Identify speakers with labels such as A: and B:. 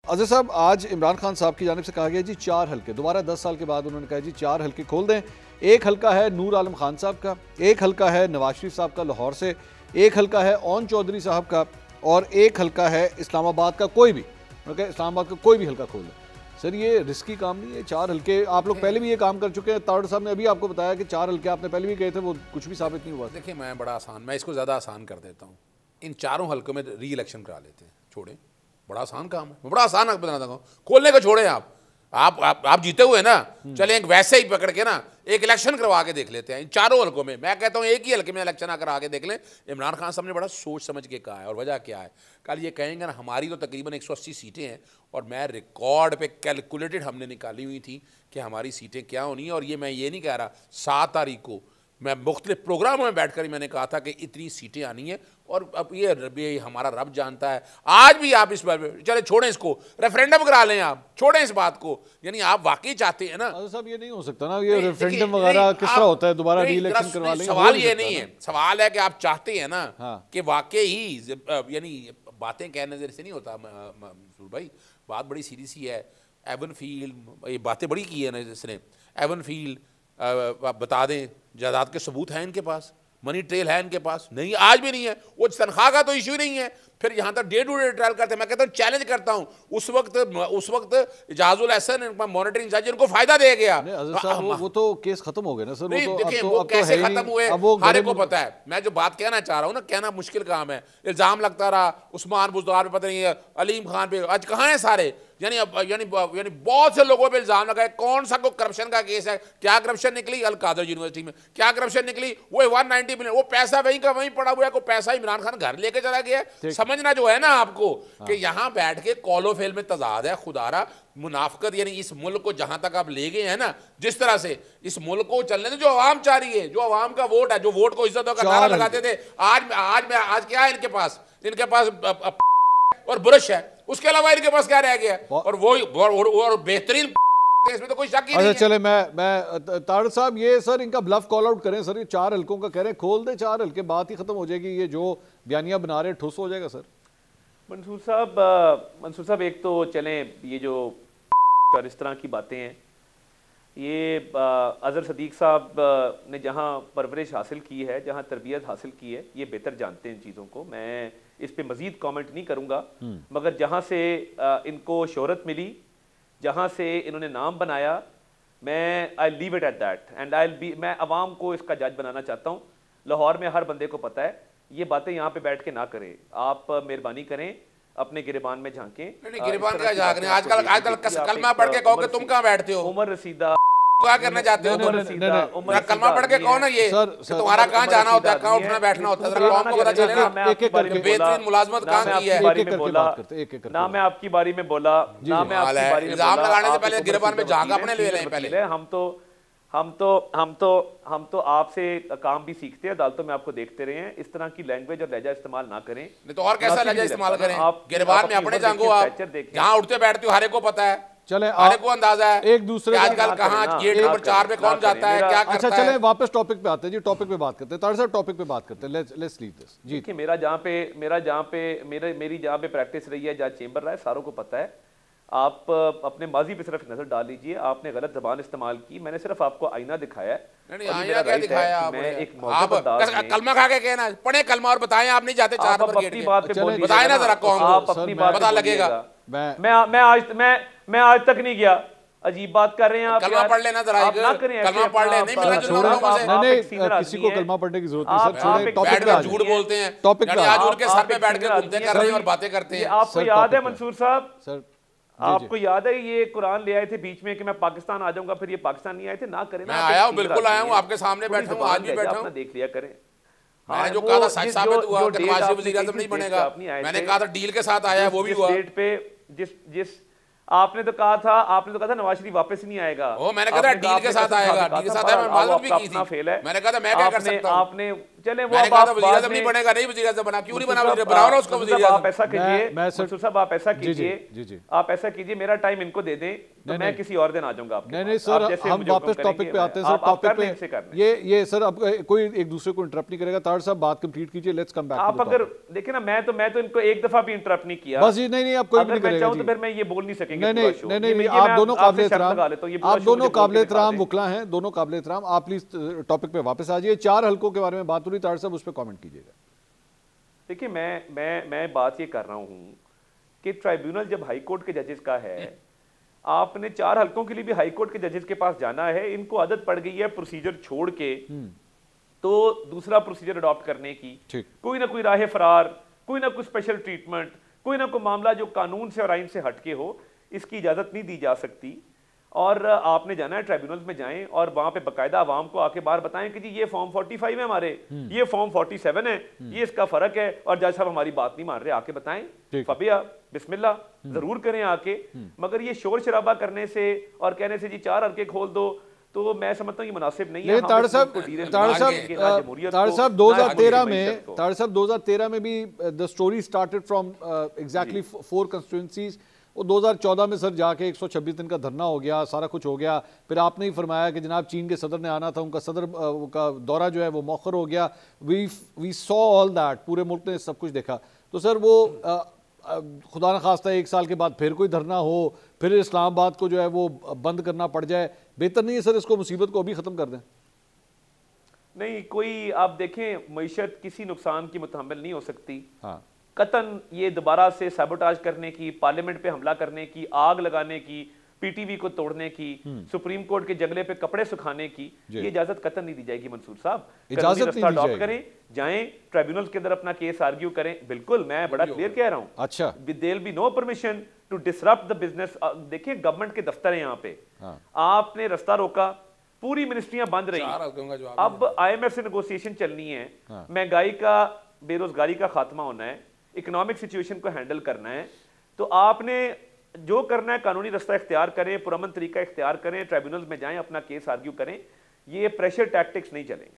A: अजहर साहब, आज इमरान खान साहब की जानिब से कहा गया जी 4 हल्के, दोबारा 10 साल के बाद उन्होंने कहा जी 4 हल्के खोल दें। एक हल्का है नूर आलम खान साहब का, एक हल्का है नवाज शरीफ साहब का लाहौर से, एक हल्का है ओन चौधरी साहब का, और एक हल्का है इस्लामाबाद का कोई भी। इस्लामाबाद का कोई भी हल्का खोल दें। सर ये रिस्की काम नहीं है? 4 हल्के आप लोग पहले भी ये काम कर चुके हैं। तावड़ साहब ने अभी आपको बताया कि 4 हल्के आपने पहले भी कहे थे, वो कुछ भी साबित नहीं हुआ।
B: देखिए मैं बड़ा आसान, मैं इसको ज़्यादा आसान कर देता हूँ। इन चारों हल्कों में री इलेक्शन करा लेते हैं, छोड़ें, बड़ा आसान काम है, मैं बड़ा आसान बताना था। खोलने को छोड़ें, आप जीते हुए ना, चले एक वैसे ही पकड़ के ना एक इलेक्शन करवा के देख लेते हैं इन चारों हल्कों में। मैं कहता हूँ एक ही हल्के में इलेक्शन करा के देख लें। इमरान खान साहब ने बड़ा सोच समझ के कहा है, और वजह क्या है, कल ये कहेंगे ना हमारी तो तकरीबन 180 सीटें हैं, और मैं रिकॉर्ड पे कैलकुलेटेड हमने निकाली हुई थी कि हमारी सीटें क्या होनी है। और ये मैं ये नहीं कह रहा, 7 तारीख को मैं मुख्तलिफ प्रोग्रामों में बैठकर ही मैंने कहा था कि इतनी सीटें आनी है। और अब ये हमारा रब जानता है। आज भी आप इस बार चले छोड़ें, इसको रेफरेंडम करा लें, आप छोड़ें इस बात को। यानी आप वाकई चाहते हैं ना
A: साहब, ये नहीं हो सकता ना, ये रेफरेंडम वगैरह किस तरह होता है, दोबारा री इलेक्शन करवा लेंगे?
B: सवाल ये नहीं है, सवाल है कि आप चाहते हैं ना कि वाकई ही, यानी बातें कहने से नहीं होता मंसूर भाई, बात बड़ी सीरियस ही है। एवन फील्ड, ये बातें बड़ी की है ना इसने। एवन फील्ड आप बता दें, जायदाद के सबूत हैं इनके पास, मनी ट्रेल है इनके पास? नहीं, आज भी नहीं है। वो तनख्वाह का तो इशू नहीं है। फिर यहाँ तक डे टू डे ट्रायल करते हैं। मैं कहता हूँ, चैलेंज करता हूँ, उस वक्त इजाजुल हसन मॉनिटरिंग जज इनको फायदा दे गया।
A: वो तो केस खत्म हो गया ना सर।
B: देखिए वो कैसे खत्म हुए हर को पता है। मैं जो बात कहना चाह रहा हूँ ना, कहना मुश्किल काम है। इल्जाम लगता रहा उस्मान बुज़दार पे, पता नहीं है अलीम खान पे, आज कहाँ है सारे? यानी बहुत से लोगों पे इल्जाम लगा है। कौन सा को करप्शन का केस है? क्या करप्शन निकली? अल कादर यूनिवर्सिटी में क्या करप्शन निकली? वो 190 मिलियन, वो पैसा वहीं का वहीं पड़ा हुआ है। को पैसा इमरान खान घर लेके चला गया। समझना जो है ना आपको कि यहाँ बैठ के कॉलो फेल में तजाद है खुदारा मुनाफकत। यानी इस मुल्क को जहां तक आप ले गए हैं ना, जिस तरह से इस मुल्क को चलने जो आवाम चाह रही है, जो आवाम का वोट है, जो वोट को इज्जत का नारा लगाते थे, आज क्या है इनके पास? इनके पास और बुरश है, उसके अलावा इनके पास क्या रह गया? और वो बेहतरीन इसमें तो कोई शक ही नहीं है।
A: चले मैं ताड़ साहब, ये सर इनका ब्लफ कॉल आउट करें सर। ये 4 हल्कों का कह रहे हैं खोल दे, 4 हल्के, बात ही खत्म हो जाएगी। ये जो बयानियां बना रहे ठुस हो जाएगा सर।
C: मंसूर साहब एक तो चलें, ये जो और इस तरह की बातें हैं, ये अजहर सदीक साहब ने जहाँ परवरिश हासिल की है, जहाँ तरबियत हासिल की है, ये बेहतर जानते हैं इन चीज़ों को। मैं इस पे मज़ीद कमेंट नहीं करूँगा, मगर जहाँ से इनको शोहरत मिली, जहाँ से इन्होंने नाम बनाया, मैं I leave it at that and मैं अवाम को इसका जज बनाना चाहता हूँ। लाहौर में हर बंदे को पता है, ये बातें यहाँ पे बैठ के ना करें। आप मेहरबानी करें, अपने गिरबान में झांकें।
B: गिरबान का झांकने आजकल कलमा पढ़ के कहो कि तुम कहाँ बैठते हो?
C: उमर रसीदा
B: क्या करना चाहते हो? कलमा पढ़ के कहो ना ये तुम्हारा कहाँ जाना होता है, कहाँ उठना बैठना होता है, कौम को पता चले ना। बेहतरीन मुलाजमत कहाँ की है
C: ना। मैं आपकी बारी में बोला ना, मैं आपकी बारी में
B: इल्जाम लगाने से पहले गिरबान में झांक अपने ले लें पहले।
C: हम तो आपसे काम भी सीखते हैं, अदालतों में आपको देखते रहे हैं। इस तरह की लैंग्वेज और लहजा इस्तेमाल ना करें।
B: नहीं तो और कैसा लहजा इस्तेमाल करें? गिरबान में अपने जांगो, आप जहाँ उठते बैठते हो हर को पता है,
A: चले
B: हर को अंदाजा है
A: एक दूसरे
B: आजकल कहाँ गेट नंबर 4 पे कौन जाता है, क्या करता है।
A: चले वापस टॉपिक पे आते हैं जी, टॉपिक पे बात करते हैं। ताड़ साहब टॉपिक पे बात करते हैं, लेट्स लीव दिस जी।
C: कि मेरी जहाँ पे प्रैक्टिस रही है, जहाँ चेंबर रहा है, सारों को पता है। आप अपने माजी पे सिर्फ नजर डाल लीजिए। आपने गलत जबान इस्तेमाल की, मैंने सिर्फ आपको आईना दिखाया है।
B: आईना क्या दिखाया आपने? आप कलमा खा के कहना, पढ़े कलमा और बताएं। आप नहीं जाते 4 नंबर गेट पे, बताएं ना जरा कौन को पता लगेगा।
C: मैं आज तक नहीं गया। अजीब बात कर रहे हैं आप।
B: कलमा पढ़ लेना जरा, कलमा पढ़ ले। नहीं मिला
A: किसी को कलमा पढ़ने की जरूरत नहीं सर। छोड़े टॉपिक पे,
B: झूठ बोलते हैं
A: टॉपिक पे।
B: आज उनके सर पे बैठ के घूमते कर रहे हैं और बातें करते हैं।
C: आपको याद है मंसूर साहब,
A: सर
C: आपको याद है ये कुरान ले आए थे बीच में कि मैं पाकिस्तान आ जाऊंगा, फिर ये पाकिस्तान नहीं आए थे? ना करें।
B: मैं आया हूं, बिल्कुल आया हूं, आपके सामने बैठा हूं, आज भी बैठा हूं।
C: देख लिया करें।
B: मैंने जो कहा था सच साबित हुआ कि नवाज शरीफ वज़ीर आज़म नहीं बनेगा। मैंने कहा था डील के साथ आया, वो भी हुआ।
C: डेट पे जिस आपने तो कहा था नवाज शरीफ वापस नहीं आएगा।
B: मैंने कहा था डील के साथ आएगा, डील के साथ आया। मैं मालूम भी की थी, मैंने कहा था मैं क्या कर सकता हूं।
C: चले वो
B: मैंने कहा था वज़ीर आज़म नहीं बनेगा, नहीं वज़ीर आज़म बना, क्यों नहीं बना? बनाओ ना उसको वज़ीर आज़म।
C: आप ऐसा कीजिए मंसूर साहब, आप ऐसा कीजिए, आप ऐसा कीजिए, मेरा टाइम इनको दे दें तो मैं किसी और दिन आ जाऊंगा आपके पास।
A: नहीं सर, हम वापस टॉपिक पे आते हैं सर। टॉपिक पे ये सर, अब कोई एक दूसरे को इंटरप्ट नहीं करेगा। तार साहब बात कंप्लीट कीजिए, लेट्स कम बैक।
C: आप अगर देखें ना, मैं तो इनको एक दफा भी इंटरप्ट नहीं किया
A: बस। नहीं आप कोई नहीं करेगा जी।
C: तो फिर मैं ये बोल नहीं सकेंगे।
A: नहीं, आप दोनों काबिल एहतराम, आप दोनों काबिल एहतराम वकला हैं, दोनों काबिल एहतराम। आप प्लीज टॉपिक पे वापस आ जाइए। 4 हल्कों के बारे में बात हो रही, तार साहब उस पर कमेंट कीजिएगा।
C: देखिए, मैं बात ये कर रहा हूं कि ट्राइब्यूनल जब हाई कोर्ट के जजेस का है, आपने 4 हल्कों के लिए भी हाई कोर्ट के जजेस के पास जाना है। इनको आदत पड़ गई है प्रोसीजर छोड़ के तो दूसरा प्रोसीजर अडॉप्ट करने की। कोई ना कोई राह फरार, कोई ना कोई स्पेशल ट्रीटमेंट, कोई ना कोई मामला जो कानून से और आइन से हटके हो, इसकी इजाजत नहीं दी जा सकती। और आपने जाना है ट्राइब्यूनल्स में जाएं और वहां पे बकायदा आवाम को आके बाहर बताएं कि जी ये फॉर्म 45 है हमारे, ये फॉर्म 47 है, ये इसका फर्क है और जज साहब हमारी बात नहीं मान रहे, आके बताएं। फबिया बिस्मिल्लाह जरूर करें आके। मगर ये शोर शराबा करने से और कहने से जी 4 हल्के खोल दो, तो मैं समझता हूँ ये मुनासिब नहीं है।
A: ताड़ साहब 2013 में भी the story started from exactly 4 constituencies. वो 2014 में सर जाके 126 दिन का धरना हो गया, सारा कुछ हो गया। फिर आपने ही फरमाया कि जनाब चीन के सदर ने आना था, उनका सदर का दौरा जो है वो मौखर हो गया। वी सॉ ऑल दैट, पूरे मुल्क ने सब कुछ देखा। तो सर वो खुदा न खास्ता 1 साल के बाद फिर कोई धरना हो, फिर इस्लामाबाद को जो है वो बंद करना पड़ जाए, बेहतर नहीं है सर इसको, मुसीबत को अभी ख़त्म कर दें?
C: नहीं, कोई आप देखें, मईशत किसी नुकसान की मुतहम्मिल नहीं हो सकती।
A: हाँ,
C: कतन ये दोबारा से सैबोटाज करने की, पार्लियामेंट पे हमला करने की, आग लगाने की, पीटीवी को तोड़ने की, सुप्रीम कोर्ट के जंगले पे कपड़े सुखाने की, ये इजाजत कतन नहीं दी जाएगी मंसूर साहब।
A: इजाजत नहीं
C: अडॉप्ट करें, जाएं ट्राइब्यूनल्स के अंदर अपना केस आर्ग्यू करें। बिल्कुल, मैं बड़ा क्लियर कह रहा हूं।
A: अच्छा,
C: there be no permission to disrupt the business. देखिए, गवर्नमेंट के दफ्तर है यहाँ पे, आपने रास्ता रोका, पूरी मिनिस्ट्रियां बंद रही। अब IMF से नेगोशिएशन चलनी है, महंगाई का, बेरोजगारी का खात्मा होना है, इकोनॉमिक सिचुएशन को हैंडल करना है। तो आपने जो करना है कानूनी रास्ता इख्तियार करें, पुरअमन तरीका इख्तियार करें, ट्राइब्यूनल में जाएं, अपना केस आर्ग्यू करें। ये प्रेशर टैक्टिक्स नहीं चलेंगे।